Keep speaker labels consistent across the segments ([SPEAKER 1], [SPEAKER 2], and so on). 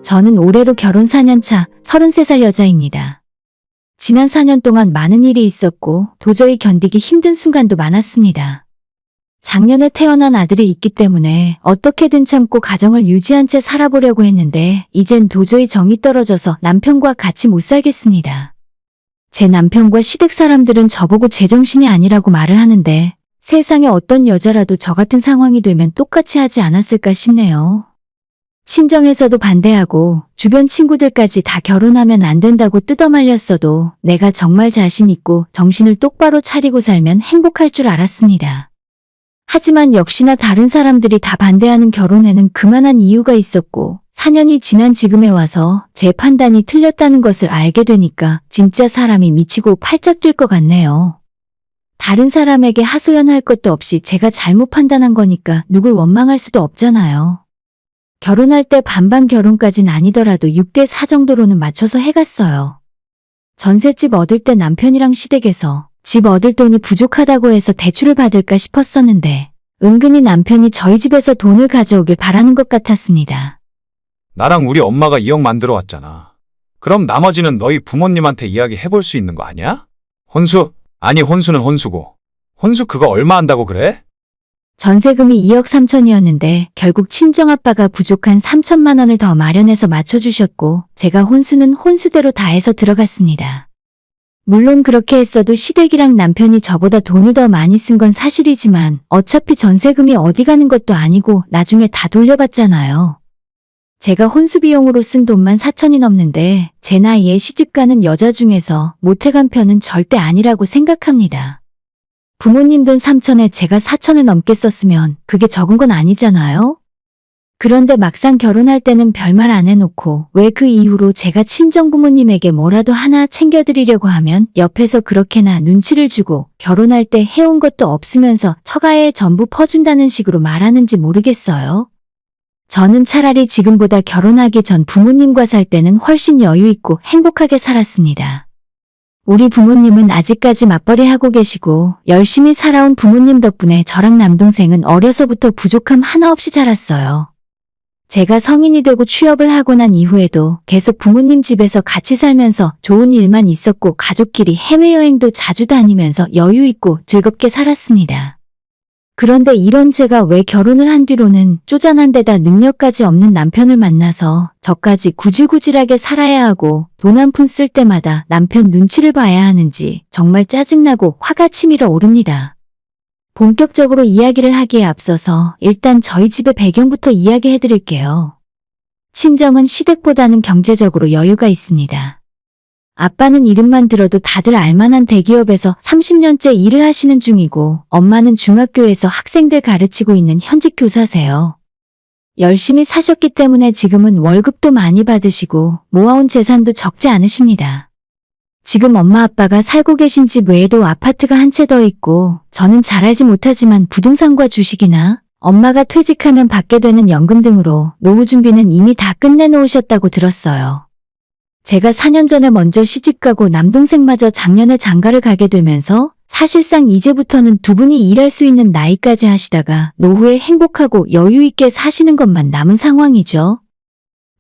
[SPEAKER 1] 저는 올해로 결혼 4년 차 33살 여자입니다. 지난 4년 동안 많은 일이 있었고 도저히 견디기 힘든 순간도 많았습니다. 작년에 태어난 아들이 있기 때문에 어떻게든 참고 가정을 유지한 채 살아보려고 했는데 이젠 도저히 정이 떨어져서 남편과 같이 못 살겠습니다. 제 남편과 시댁 사람들은 저보고 제정신이 아니라고 말을 하는데 세상에 어떤 여자라도 저 같은 상황이 되면 똑같이 하지 않았을까 싶네요. 친정에서도 반대하고 주변 친구들까지 다 결혼하면 안 된다고 뜯어말렸어도 내가 정말 자신 있고 정신을 똑바로 차리고 살면 행복할 줄 알았습니다. 하지만 역시나 다른 사람들이 다 반대하는 결혼에는 그만한 이유가 있었고 4년이 지난 지금에 와서 제 판단이 틀렸다는 것을 알게 되니까 진짜 사람이 미치고 팔짝 뛸 것 같네요. 다른 사람에게 하소연할 것도 없이 제가 잘못 판단한 거니까 누굴 원망할 수도 없잖아요. 결혼할 때 반반 결혼까진 아니더라도 6대4 정도로는 맞춰서 해갔어요. 전셋집 얻을 때 남편이랑 시댁에서 집 얻을 돈이 부족하다고 해서 대출을 받을까 싶었었는데 은근히 남편이 저희 집에서 돈을 가져오길 바라는 것 같았습니다.
[SPEAKER 2] 나랑 우리 엄마가 2억 만들어 왔잖아. 그럼 나머지는 너희 부모님한테 이야기해볼 수 있는 거 아니야? 혼수? 아니 혼수는 혼수고. 혼수 그거 얼마 한다고 그래?
[SPEAKER 1] 전세금이 2억 3천이었는데 결국 친정아빠가 부족한 3천만 원을 더 마련해서 맞춰주셨고 제가 혼수는 혼수대로 다 해서 들어갔습니다. 물론 그렇게 했어도 시댁이랑 남편이 저보다 돈을 더 많이 쓴 건 사실이지만 어차피 전세금이 어디 가는 것도 아니고 나중에 다 돌려받잖아요. 제가 혼수 비용으로 쓴 돈만 4천이 넘는데 제 나이에 시집가는 여자 중에서 못해간 편은 절대 아니라고 생각합니다. 부모님 돈 3천에 제가 4천을 넘게 썼으면 그게 적은 건 아니잖아요? 그런데 막상 결혼할 때는 별말 안 해놓고 왜 그 이후로 제가 친정부모님에게 뭐라도 하나 챙겨드리려고 하면 옆에서 그렇게나 눈치를 주고 결혼할 때 해온 것도 없으면서 처가에 전부 퍼준다는 식으로 말하는지 모르겠어요. 저는 차라리 지금보다 결혼하기 전 부모님과 살 때는 훨씬 여유 있고 행복하게 살았습니다. 우리 부모님은 아직까지 맞벌이 하고 계시고 열심히 살아온 부모님 덕분에 저랑 남동생은 어려서부터 부족함 하나 없이 자랐어요. 제가 성인이 되고 취업을 하고 난 이후에도 계속 부모님 집에서 같이 살면서 좋은 일만 있었고 가족끼리 해외여행도 자주 다니면서 여유 있고 즐겁게 살았습니다. 그런데 이런 제가 왜 결혼을 한 뒤로는 쪼잔한 데다 능력까지 없는 남편을 만나서 저까지 구질구질하게 살아야 하고 돈 한 푼 쓸 때마다 남편 눈치를 봐야 하는지 정말 짜증나고 화가 치밀어 오릅니다. 본격적으로 이야기를 하기에 앞서서 일단 저희 집의 배경부터 이야기해드릴게요. 친정은 시댁보다는 경제적으로 여유가 있습니다. 아빠는 이름만 들어도 다들 알만한 대기업에서 30년째 일을 하시는 중이고 엄마는 중학교에서 학생들 가르치고 있는 현직 교사세요. 열심히 사셨기 때문에 지금은 월급도 많이 받으시고 모아온 재산도 적지 않으십니다. 지금 엄마 아빠가 살고 계신 집 외에도 아파트가 한 채 더 있고 저는 잘 알지 못하지만 부동산과 주식이나 엄마가 퇴직하면 받게 되는 연금 등으로 노후 준비는 이미 다 끝내놓으셨다고 들었어요. 제가 4년 전에 먼저 시집가고 남동생마저 작년에 장가를 가게 되면서 사실상 이제부터는 두 분이 일할 수 있는 나이까지 하시다가 노후에 행복하고 여유 있게 사시는 것만 남은 상황이죠.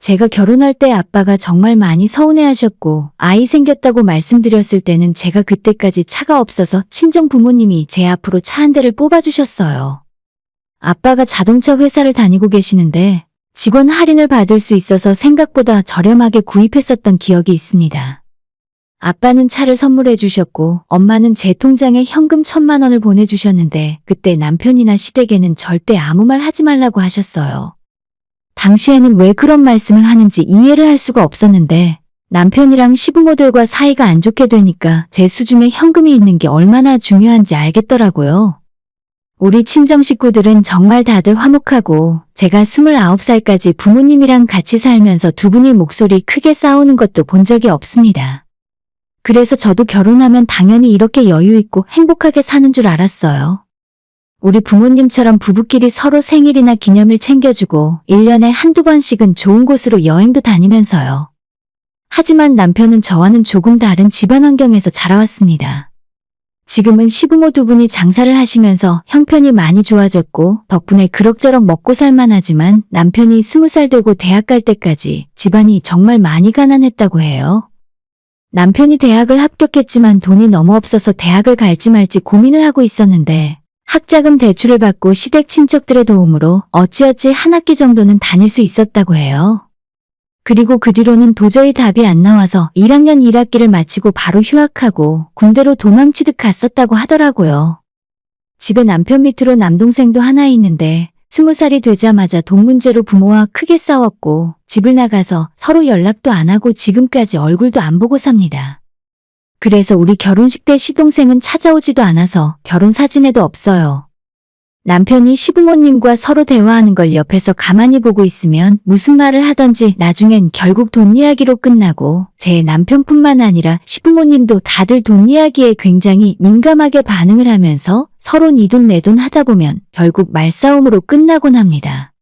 [SPEAKER 1] 제가 결혼할 때 아빠가 정말 많이 서운해하셨고 아이 생겼다고 말씀드렸을 때는 제가 그때까지 차가 없어서 친정 부모님이 제 앞으로 차 한 대를 뽑아주셨어요. 아빠가 자동차 회사를 다니고 계시는데 직원 할인을 받을 수 있어서 생각보다 저렴하게 구입했었던 기억이 있습니다. 아빠는 차를 선물해 주셨고 엄마는 제 통장에 현금 1,000만 원을 보내주셨는데 그때 남편이나 시댁에는 절대 아무 말 하지 말라고 하셨어요. 당시에는 왜 그런 말씀을 하는지 이해를 할 수가 없었는데 남편이랑 시부모들과 사이가 안 좋게 되니까 제 수중에 현금이 있는 게 얼마나 중요한지 알겠더라고요. 우리 친정 식구들은 정말 다들 화목하고 제가 29살까지 부모님이랑 같이 살면서 두 분이 목소리 크게 싸우는 것도 본 적이 없습니다. 그래서 저도 결혼하면 당연히 이렇게 여유 있고 행복하게 사는 줄 알았어요. 우리 부모님처럼 부부끼리 서로 생일이나 기념일 챙겨주고 1년에 한두 번씩은 좋은 곳으로 여행도 다니면서요. 하지만 남편은 저와는 조금 다른 집안 환경에서 자라왔습니다. 지금은 시부모 두 분이 장사를 하시면서 형편이 많이 좋아졌고 덕분에 그럭저럭 먹고 살만하지만 남편이 20살 되고 대학 갈 때까지 집안이 정말 많이 가난했다고 해요. 남편이 대학을 합격했지만 돈이 너무 없어서 대학을 갈지 말지 고민을 하고 있었는데 학자금 대출을 받고 시댁 친척들의 도움으로 어찌어찌 한 학기 정도는 다닐 수 있었다고 해요. 그리고 그 뒤로는 도저히 답이 안 나와서 1학년 1학기를 마치고 바로 휴학하고 군대로 도망치듯 갔었다고 하더라고요. 집에 남편 밑으로 남동생도 하나 있는데 20살이 되자마자 돈 문제로 부모와 크게 싸웠고 집을 나가서 서로 연락도 안 하고 지금까지 얼굴도 안 보고 삽니다. 그래서 우리 결혼식 때 시동생은 찾아오지도 않아서 결혼 사진에도 없어요. 남편이 시부모님과 서로 대화하는 걸 옆에서 가만히 보고 있으면 무슨 말을 하던지 나중엔 결국 돈 이야기로 끝나고 제 남편뿐만 아니라 시부모님도 다들 돈 이야기에 굉장히 민감하게 반응을 하면서 서로 네 돈 내 돈 하다 보면 결국 말싸움으로 끝나곤 합니다.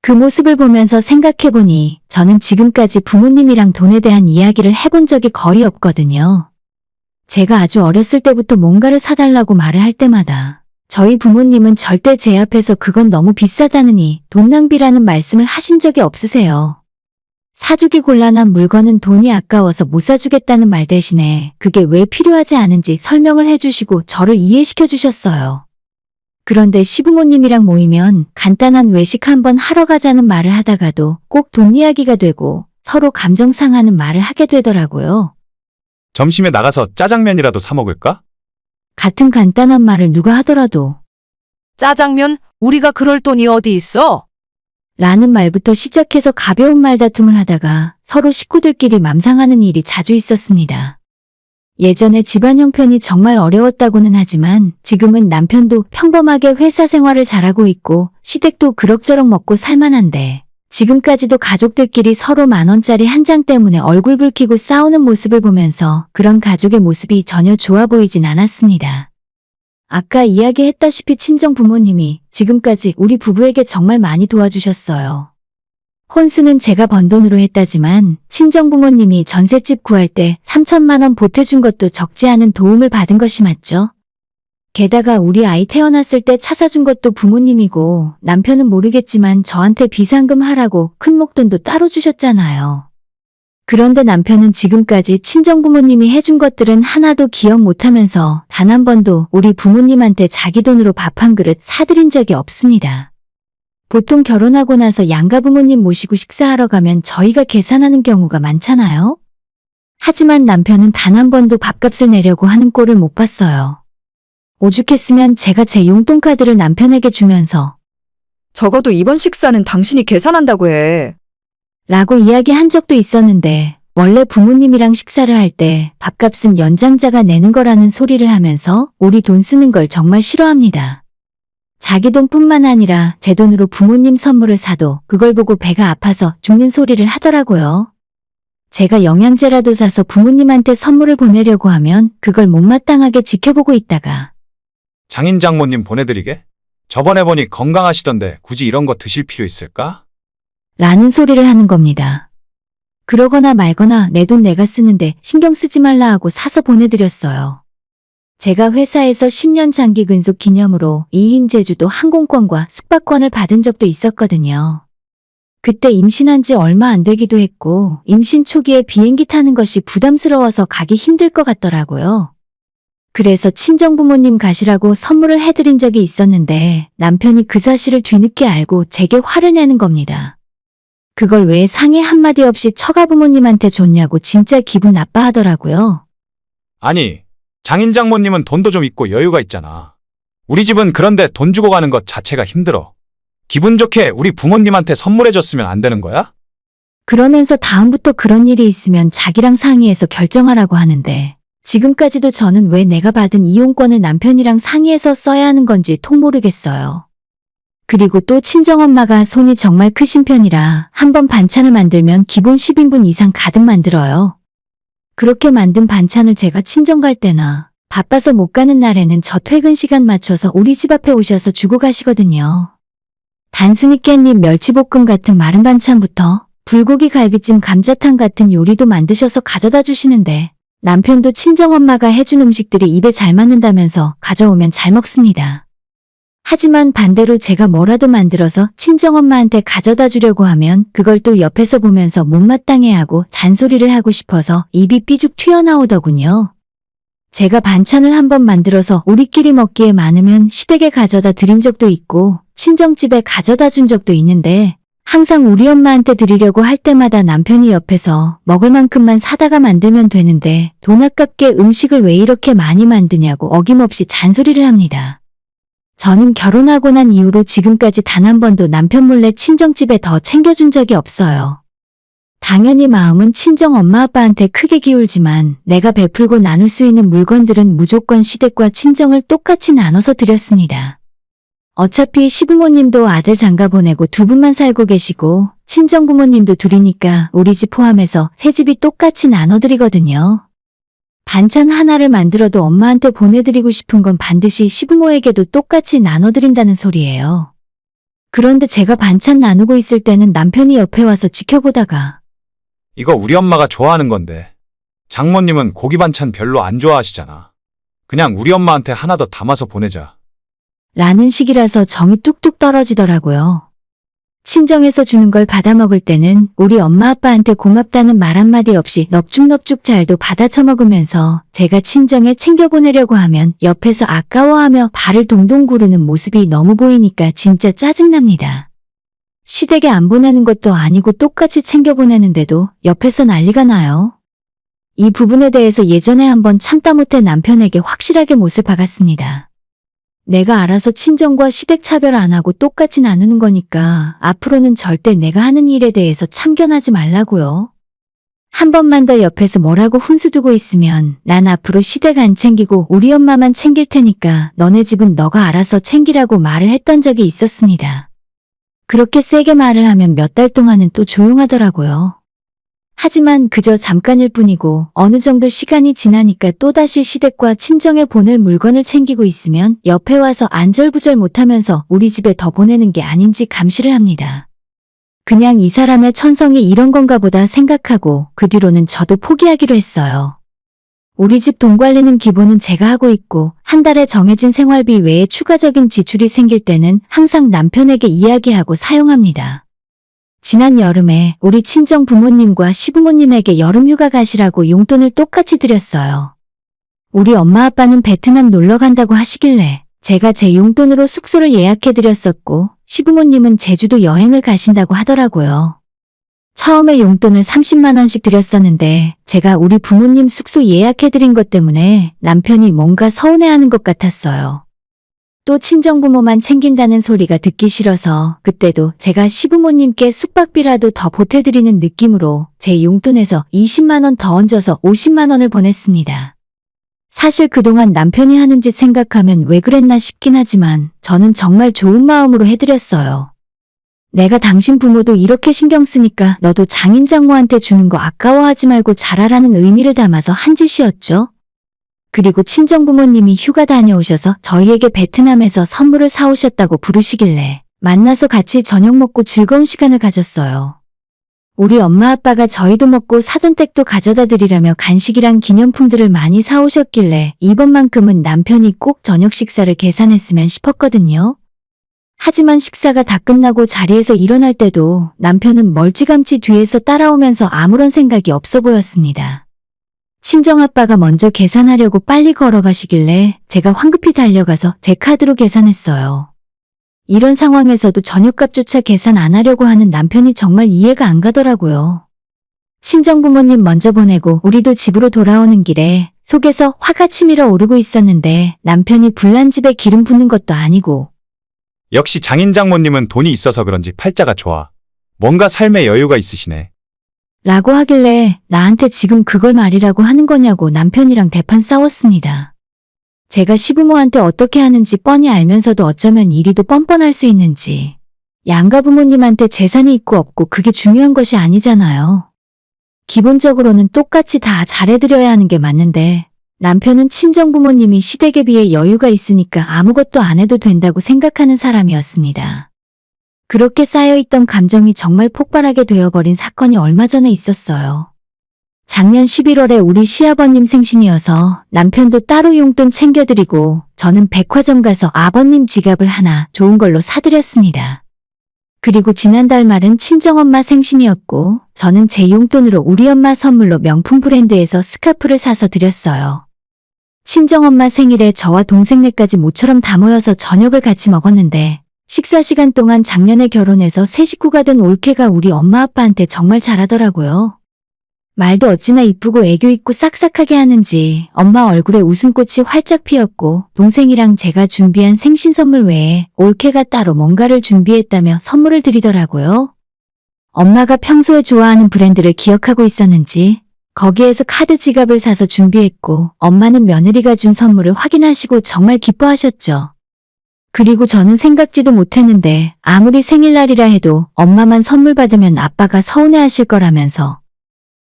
[SPEAKER 1] 그 모습을 보면서 생각해보니 저는 지금까지 부모님이랑 돈에 대한 이야기를 해본 적이 거의 없거든요. 제가 아주 어렸을 때부터 뭔가를 사달라고 말을 할 때마다 저희 부모님은 절대 제 앞에서 그건 너무 비싸다느니 돈 낭비라는 말씀을 하신 적이 없으세요. 사주기 곤란한 물건은 돈이 아까워서 못 사주겠다는 말 대신에 그게 왜 필요하지 않은지 설명을 해주시고 저를 이해시켜 주셨어요. 그런데 시부모님이랑 모이면 간단한 외식 한번 하러 가자는 말을 하다가도 꼭 돈 이야기가 되고 서로 감정 상하는 말을 하게 되더라고요.
[SPEAKER 2] 점심에 나가서 짜장면이라도 사 먹을까?
[SPEAKER 1] 같은 간단한 말을 누가 하더라도
[SPEAKER 3] 짜장면? 우리가 그럴 돈이 어디 있어?
[SPEAKER 1] 라는 말부터 시작해서 가벼운 말다툼을 하다가 서로 식구들끼리 맘상하는 일이 자주 있었습니다. 예전에 집안 형편이 정말 어려웠다고는 하지만 지금은 남편도 평범하게 회사 생활을 잘하고 있고 시댁도 그럭저럭 먹고 살만한데 지금까지도 가족들끼리 서로 10,000원짜리 한 장 때문에 얼굴 붉히고 싸우는 모습을 보면서 그런 가족의 모습이 전혀 좋아 보이진 않았습니다. 아까 이야기했다시피 친정 부모님이 지금까지 우리 부부에게 정말 많이 도와주셨어요. 혼수는 제가 번 돈으로 했다지만 친정 부모님이 전셋집 구할 때 3천만 원 보태준 것도 적지 않은 도움을 받은 것이 맞죠? 게다가 우리 아이 태어났을 때 차 사준 것도 부모님이고 남편은 모르겠지만 저한테 비상금 하라고 큰 목돈도 따로 주셨잖아요. 그런데 남편은 지금까지 친정부모님이 해준 것들은 하나도 기억 못하면서 단 한 번도 우리 부모님한테 자기 돈으로 밥 한 그릇 사드린 적이 없습니다. 보통 결혼하고 나서 양가 부모님 모시고 식사하러 가면 저희가 계산하는 경우가 많잖아요. 하지만 남편은 단 한 번도 밥값을 내려고 하는 꼴을 못 봤어요. 오죽했으면 제가 제 용돈카드를 남편에게 주면서
[SPEAKER 4] 적어도 이번 식사는 당신이 계산한다고 해.
[SPEAKER 1] 라고 이야기한 적도 있었는데 원래 부모님이랑 식사를 할 때 밥값은 연장자가 내는 거라는 소리를 하면서 우리 돈 쓰는 걸 정말 싫어합니다. 자기 돈뿐만 아니라 제 돈으로 부모님 선물을 사도 그걸 보고 배가 아파서 죽는 소리를 하더라고요. 제가 영양제라도 사서 부모님한테 선물을 보내려고 하면 그걸 못마땅하게 지켜보고 있다가
[SPEAKER 2] 장인 장모님 보내드리게? 저번에 보니 건강하시던데 굳이 이런 거 드실 필요 있을까?
[SPEAKER 1] 라는 소리를 하는 겁니다. 그러거나 말거나 내 돈 내가 쓰는데 신경 쓰지 말라 하고 사서 보내드렸어요. 제가 회사에서 10년 장기 근속 기념으로 2인 제주도 항공권과 숙박권을 받은 적도 있었거든요. 그때 임신한 지 얼마 안 되기도 했고 임신 초기에 비행기 타는 것이 부담스러워서 가기 힘들 것 같더라고요. 그래서 친정부모님 가시라고 선물을 해드린 적이 있었는데 남편이 그 사실을 뒤늦게 알고 제게 화를 내는 겁니다. 그걸 왜 상의 한마디 없이 처가 부모님한테 줬냐고 진짜 기분 나빠하더라고요.
[SPEAKER 2] 아니, 장인 장모님은 돈도 좀 있고 여유가 있잖아. 우리 집은 그런데 돈 주고 가는 것 자체가 힘들어. 기분 좋게 우리 부모님한테 선물해줬으면 안 되는 거야?
[SPEAKER 1] 그러면서 다음부터 그런 일이 있으면 자기랑 상의해서 결정하라고 하는데 지금까지도 저는 왜 내가 받은 이용권을 남편이랑 상의해서 써야 하는 건지 통 모르겠어요. 그리고 또 친정엄마가 손이 정말 크신 편이라 한번 반찬을 만들면 기본 10인분 이상 가득 만들어요. 그렇게 만든 반찬을 제가 친정 갈 때나 바빠서 못 가는 날에는 저 퇴근 시간 맞춰서 우리 집 앞에 오셔서 주고 가시거든요. 단순히 깻잎 멸치볶음 같은 마른 반찬부터 불고기 갈비찜 감자탕 같은 요리도 만드셔서 가져다 주시는데 남편도 친정엄마가 해준 음식들이 입에 잘 맞는다면서 가져오면 잘 먹습니다. 하지만 반대로 제가 뭐라도 만들어서 친정엄마한테 가져다 주려고 하면 그걸 또 옆에서 보면서 못마땅해하고 잔소리를 하고 싶어서 입이 삐죽 튀어나오더군요. 제가 반찬을 한번 만들어서 우리끼리 먹기에 많으면 시댁에 가져다 드린 적도 있고 친정집에 가져다 준 적도 있는데 항상 우리 엄마한테 드리려고 할 때마다 남편이 옆에서 먹을 만큼만 사다가 만들면 되는데 돈 아깝게 음식을 왜 이렇게 많이 만드냐고 어김없이 잔소리를 합니다. 저는 결혼하고 난 이후로 지금까지 단 한 번도 남편 몰래 친정집에 더 챙겨준 적이 없어요. 당연히 마음은 친정 엄마 아빠한테 크게 기울지만 내가 베풀고 나눌 수 있는 물건들은 무조건 시댁과 친정을 똑같이 나눠서 드렸습니다. 어차피 시부모님도 아들 장가 보내고 두 분만 살고 계시고 친정 부모님도 둘이니까 우리 집 포함해서 세 집이 똑같이 나눠드리거든요. 반찬 하나를 만들어도 엄마한테 보내드리고 싶은 건 반드시 시부모에게도 똑같이 나눠드린다는 소리예요. 그런데 제가 반찬 나누고 있을 때는 남편이 옆에 와서 지켜보다가
[SPEAKER 2] 이거 우리 엄마가 좋아하는 건데. 장모님은 고기 반찬 별로 안 좋아하시잖아. 그냥 우리 엄마한테 하나 더 담아서 보내자.
[SPEAKER 1] 라는 식이라서 정이 뚝뚝 떨어지더라고요. 친정에서 주는 걸 받아 먹을 때는 우리 엄마 아빠한테 고맙다는 말 한마디 없이 넙죽넙죽 잘도 받아 처먹으면서 제가 친정에 챙겨보내려고 하면 옆에서 아까워하며 발을 동동 구르는 모습이 너무 보이니까 진짜 짜증납니다. 시댁에 안 보내는 것도 아니고 똑같이 챙겨보내는데도 옆에서 난리가 나요. 이 부분에 대해서 예전에 한번 참다 못해 남편에게 확실하게 못을 박았습니다. 내가 알아서 친정과 시댁 차별 안 하고 똑같이 나누는 거니까 앞으로는 절대 내가 하는 일에 대해서 참견하지 말라고요. 한 번만 더 옆에서 뭐라고 훈수 두고 있으면 난 앞으로 시댁 안 챙기고 우리 엄마만 챙길 테니까 너네 집은 너가 알아서 챙기라고 말을 했던 적이 있었습니다. 그렇게 세게 말을 하면 몇 달 동안은 또 조용하더라고요. 하지만 그저 잠깐일 뿐이고 어느 정도 시간이 지나니까 또다시 시댁과 친정에 보낼 물건을 챙기고 있으면 옆에 와서 안절부절 못하면서 우리 집에 더 보내는 게 아닌지 감시를 합니다. 그냥 이 사람의 천성이 이런 건가 보다 생각하고 그 뒤로는 저도 포기하기로 했어요. 우리 집 돈 관리는 기본은 제가 하고 있고 한 달에 정해진 생활비 외에 추가적인 지출이 생길 때는 항상 남편에게 이야기하고 사용합니다. 지난 여름에 우리 친정 부모님과 시부모님에게 여름휴가 가시라고 용돈을 똑같이 드렸어요. 우리 엄마 아빠는 베트남 놀러 간다고 하시길래 제가 제 용돈으로 숙소를 예약해드렸었고 시부모님은 제주도 여행을 가신다고 하더라고요. 처음에 용돈을 30만 원씩 드렸었는데 제가 우리 부모님 숙소 예약해드린 것 때문에 남편이 뭔가 서운해하는 것 같았어요. 또 친정부모만 챙긴다는 소리가 듣기 싫어서 그때도 제가 시부모님께 숙박비라도 더 보태드리는 느낌으로 제 용돈에서 20만 원 더 얹어서 50만 원을 보냈습니다. 사실 그동안 남편이 하는 짓 생각하면 왜 그랬나 싶긴 하지만 저는 정말 좋은 마음으로 해드렸어요. 내가 당신 부모도 이렇게 신경 쓰니까 너도 장인 장모한테 주는 거 아까워하지 말고 잘하라는 의미를 담아서 한 짓이었죠. 그리고 친정부모님이 휴가 다녀오셔서 저희에게 베트남에서 선물을 사오셨다고 부르시길래 만나서 같이 저녁 먹고 즐거운 시간을 가졌어요. 우리 엄마 아빠가 저희도 먹고 사돈 댁도 가져다 드리라며 간식이랑 기념품들을 많이 사오셨길래 이번만큼은 남편이 꼭 저녁 식사를 계산했으면 싶었거든요. 하지만 식사가 다 끝나고 자리에서 일어날 때도 남편은 멀찌감치 뒤에서 따라오면서 아무런 생각이 없어 보였습니다. 친정아빠가 먼저 계산하려고 빨리 걸어가시길래 제가 황급히 달려가서 제 카드로 계산했어요. 이런 상황에서도 저녁값조차 계산 안 하려고 하는 남편이 정말 이해가 안 가더라고요. 친정부모님 먼저 보내고 우리도 집으로 돌아오는 길에 속에서 화가 치밀어 오르고 있었는데 남편이 불난 집에 기름 붓는 것도 아니고
[SPEAKER 2] 역시 장인 장모님은 돈이 있어서 그런지 팔자가 좋아. 뭔가 삶에 여유가 있으시네.
[SPEAKER 1] 라고 하길래 나한테 지금 그걸 말이라고 하는 거냐고 남편이랑 대판 싸웠습니다. 제가 시부모한테 어떻게 하는지 뻔히 알면서도 어쩌면 이리도 뻔뻔할 수 있는지. 양가 부모님한테 재산이 있고 없고 그게 중요한 것이 아니잖아요. 기본적으로는 똑같이 다 잘해드려야 하는 게 맞는데 남편은 친정 부모님이 시댁에 비해 여유가 있으니까 아무것도 안 해도 된다고 생각하는 사람이었습니다. 그렇게 쌓여있던 감정이 정말 폭발하게 되어버린 사건이 얼마 전에 있었어요. 작년 11월에 우리 시아버님 생신이어서 남편도 따로 용돈 챙겨드리고 저는 백화점 가서 아버님 지갑을 하나 좋은 걸로 사드렸습니다. 그리고 지난달 말은 친정엄마 생신이었고 저는 제 용돈으로 우리 엄마 선물로 명품 브랜드에서 스카프를 사서 드렸어요. 친정엄마 생일에 저와 동생네까지 모처럼 다 모여서 저녁을 같이 먹었는데 식사 시간 동안 작년에 결혼해서 새 식구가 된 올케가 우리 엄마 아빠한테 정말 잘하더라고요. 말도 어찌나 이쁘고 애교 있고 싹싹하게 하는지 엄마 얼굴에 웃음꽃이 활짝 피었고 동생이랑 제가 준비한 생신 선물 외에 올케가 따로 뭔가를 준비했다며 선물을 드리더라고요. 엄마가 평소에 좋아하는 브랜드를 기억하고 있었는지 거기에서 카드 지갑을 사서 준비했고 엄마는 며느리가 준 선물을 확인하시고 정말 기뻐하셨죠. 그리고 저는 생각지도 못했는데 아무리 생일날이라 해도 엄마만 선물 받으면 아빠가 서운해하실 거라면서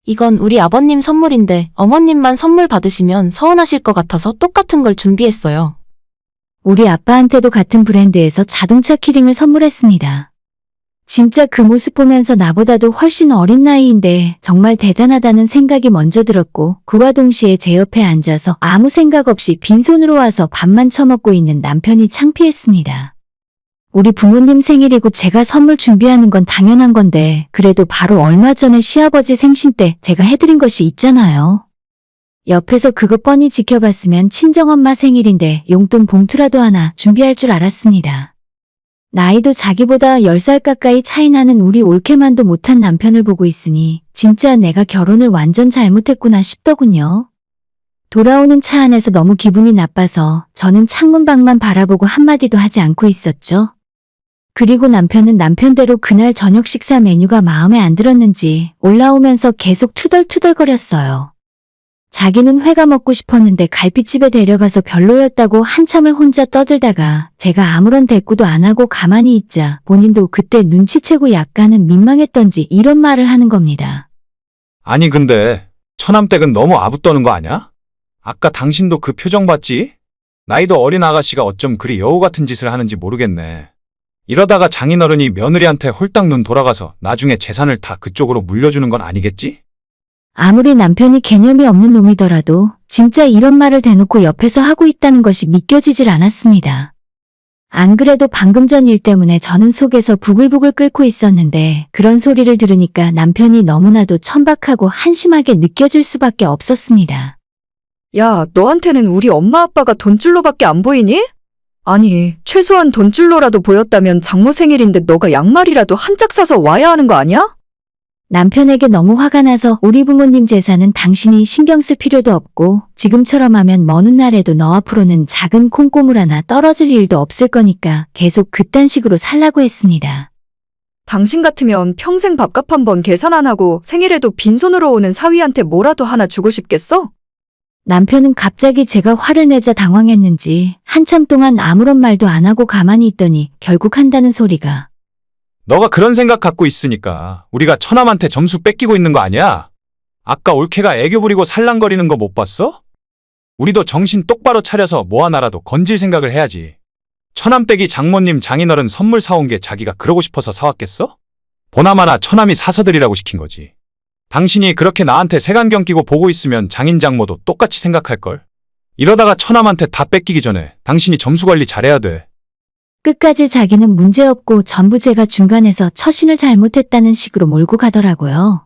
[SPEAKER 5] 이건 우리 아버님 선물인데 어머님만 선물 받으시면 서운하실 것 같아서 똑같은 걸 준비했어요.
[SPEAKER 1] 우리 아빠한테도 같은 브랜드에서 자동차 키링을 선물했습니다. 진짜 그 모습 보면서 나보다도 훨씬 어린 나이인데 정말 대단하다는 생각이 먼저 들었고 그와 동시에 제 옆에 앉아서 아무 생각 없이 빈손으로 와서 밥만 처먹고 있는 남편이 창피했습니다. 우리 부모님 생일이고 제가 선물 준비하는 건 당연한 건데 그래도 바로 얼마 전에 시아버지 생신 때 제가 해드린 것이 있잖아요. 옆에서 그거 뻔히 지켜봤으면 친정엄마 생일인데 용돈 봉투라도 하나 준비할 줄 알았습니다. 나이도 자기보다 10살 가까이 차이 나는 우리 올케만도 못한 남편을 보고 있으니 진짜 내가 결혼을 완전 잘못했구나 싶더군요. 돌아오는 차 안에서 너무 기분이 나빠서 저는 창문밖만 바라보고 한마디도 하지 않고 있었죠. 그리고 남편은 남편대로 그날 저녁 식사 메뉴가 마음에 안 들었는지 올라오면서 계속 투덜투덜거렸어요. 자기는 회가 먹고 싶었는데 갈비집에 데려가서 별로였다고 한참을 혼자 떠들다가 제가 아무런 대꾸도 안 하고 가만히 있자 본인도 그때 눈치채고 약간은 민망했던지 이런 말을 하는 겁니다.
[SPEAKER 2] 아니 근데 처남댁은 너무 아부 떠는 거 아냐? 아까 당신도 그 표정 봤지? 나이도 어린 아가씨가 어쩜 그리 여우 같은 짓을 하는지 모르겠네. 이러다가 장인어른이 며느리한테 홀딱 눈 돌아가서 나중에 재산을 다 그쪽으로 물려주는 건 아니겠지?
[SPEAKER 1] 아무리 남편이 개념이 없는 놈이더라도 진짜 이런 말을 대놓고 옆에서 하고 있다는 것이 믿겨지질 않았습니다. 안 그래도 방금 전 일 때문에 저는 속에서 부글부글 끓고 있었는데 그런 소리를 들으니까 남편이 너무나도 천박하고 한심하게 느껴질 수밖에 없었습니다.
[SPEAKER 4] 야, 너한테는 우리 엄마 아빠가 돈줄로밖에 안 보이니? 아니, 최소한 돈줄로라도 보였다면 장모 생일인데 너가 양말이라도 한 짝 사서 와야 하는 거 아니야?
[SPEAKER 1] 남편에게 너무 화가 나서 우리 부모님 재산은 당신이 신경 쓸 필요도 없고 지금처럼 하면 먼 훗날에도 너 앞으로는 작은 콩고물 하나 떨어질 일도 없을 거니까 계속 그딴 식으로 살라고 했습니다.
[SPEAKER 4] 당신 같으면 평생 밥값 한 번 계산 안 하고 생일에도 빈손으로 오는 사위한테 뭐라도 하나 주고 싶겠어?
[SPEAKER 1] 남편은 갑자기 제가 화를 내자 당황했는지 한참 동안 아무런 말도 안 하고 가만히 있더니 결국 한다는 소리가
[SPEAKER 2] 너가 그런 생각 갖고 있으니까 우리가 처남한테 점수 뺏기고 있는 거 아니야? 아까 올케가 애교 부리고 살랑거리는 거 못 봤어? 우리도 정신 똑바로 차려서 뭐 하나라도 건질 생각을 해야지. 처남댁이 장모님 장인어른 선물 사온 게 자기가 그러고 싶어서 사왔겠어? 보나마나 처남이 사서 드리라고 시킨 거지. 당신이 그렇게 나한테 색안경 끼고 보고 있으면 장인 장모도 똑같이 생각할걸? 이러다가 처남한테 다 뺏기기 전에 당신이 점수 관리 잘해야 돼.
[SPEAKER 1] 끝까지 자기는 문제없고 전부 제가 중간에서 처신을 잘못했다는 식으로 몰고 가더라고요.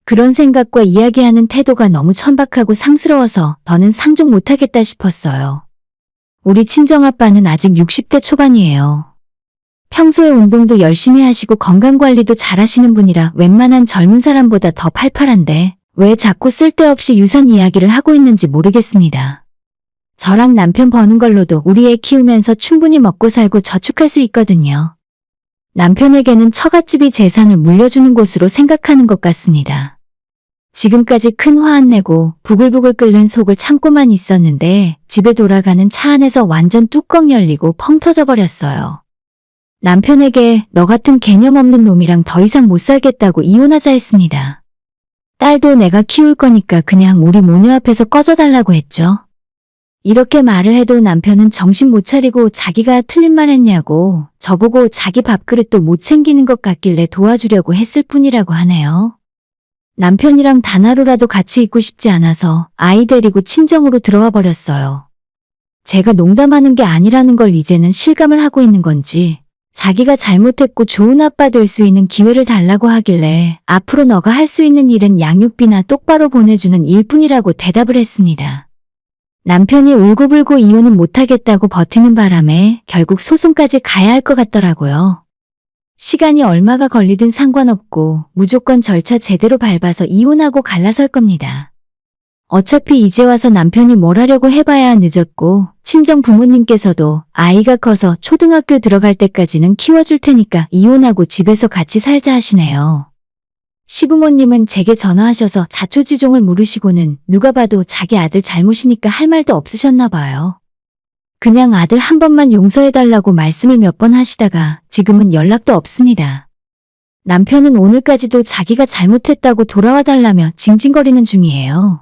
[SPEAKER 1] 그런 생각과 이야기하는 태도가 너무 천박하고 상스러워서 더는 상종 못하겠다 싶었어요. 우리 친정아빠는 아직 60대 초반이에요. 평소에 운동도 열심히 하시고 건강관리도 잘하시는 분이라 웬만한 젊은 사람보다 더 팔팔한데 왜 자꾸 쓸데없이 유산 이야기를 하고 있는지 모르겠습니다. 저랑 남편 버는 걸로도 우리 애 키우면서 충분히 먹고 살고 저축할 수 있거든요. 남편에게는 처갓집이 재산을 물려주는 곳으로 생각하는 것 같습니다. 지금까지 큰 화 안 내고 부글부글 끓는 속을 참고만 있었는데 집에 돌아가는 차 안에서 완전 뚜껑 열리고 펑 터져버렸어요. 남편에게 너 같은 개념 없는 놈이랑 더 이상 못 살겠다고 이혼하자 했습니다. 딸도 내가 키울 거니까 그냥 우리 모녀 앞에서 꺼져달라고 했죠. 이렇게 말을 해도 남편은 정신 못 차리고 자기가 틀린 말 했냐고 저보고 자기 밥그릇도 못 챙기는 것 같길래 도와주려고 했을 뿐이라고 하네요. 남편이랑 단 하루라도 같이 있고 싶지 않아서 아이 데리고 친정으로 들어와 버렸어요. 제가 농담하는 게 아니라는 걸 이제는 실감을 하고 있는 건지 자기가 잘못했고 좋은 아빠 될 수 있는 기회를 달라고 하길래 앞으로 너가 할 수 있는 일은 양육비나 똑바로 보내주는 일뿐이라고 대답을 했습니다. 남편이 울고불고 이혼은 못하겠다고 버티는 바람에 결국 소송까지 가야 할 것 같더라고요. 시간이 얼마가 걸리든 상관없고 무조건 절차 제대로 밟아서 이혼하고 갈라설 겁니다. 어차피 이제 와서 남편이 뭘 하려고 해봐야 늦었고 친정 부모님께서도 아이가 커서 초등학교 들어갈 때까지는 키워줄 테니까 이혼하고 집에서 같이 살자 하시네요. 시부모님은 제게 전화하셔서 자초지종을 물으시고는 누가 봐도 자기 아들 잘못이니까 할 말도 없으셨나 봐요. 그냥 아들 한 번만 용서해달라고 말씀을 몇 번 하시다가 지금은 연락도 없습니다. 남편은 오늘까지도 자기가 잘못했다고 돌아와 달라며 징징거리는 중이에요.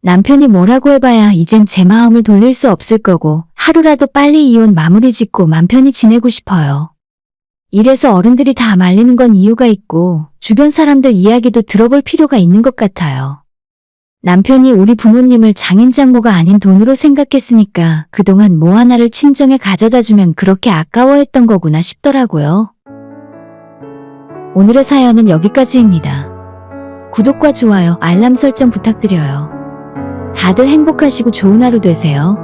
[SPEAKER 1] 남편이 뭐라고 해봐야 이젠 제 마음을 돌릴 수 없을 거고 하루라도 빨리 이혼 마무리 짓고 맘 편히 지내고 싶어요. 이래서 어른들이 다 말리는 건 이유가 있고 주변 사람들 이야기도 들어볼 필요가 있는 것 같아요. 남편이 우리 부모님을 장인장모가 아닌 돈으로 생각했으니까 그동안 뭐 하나를 친정에 가져다 주면 그렇게 아까워했던 거구나 싶더라고요. 오늘의 사연은 여기까지입니다. 구독과 좋아요, 알람 설정 부탁드려요. 다들 행복하시고 좋은 하루 되세요.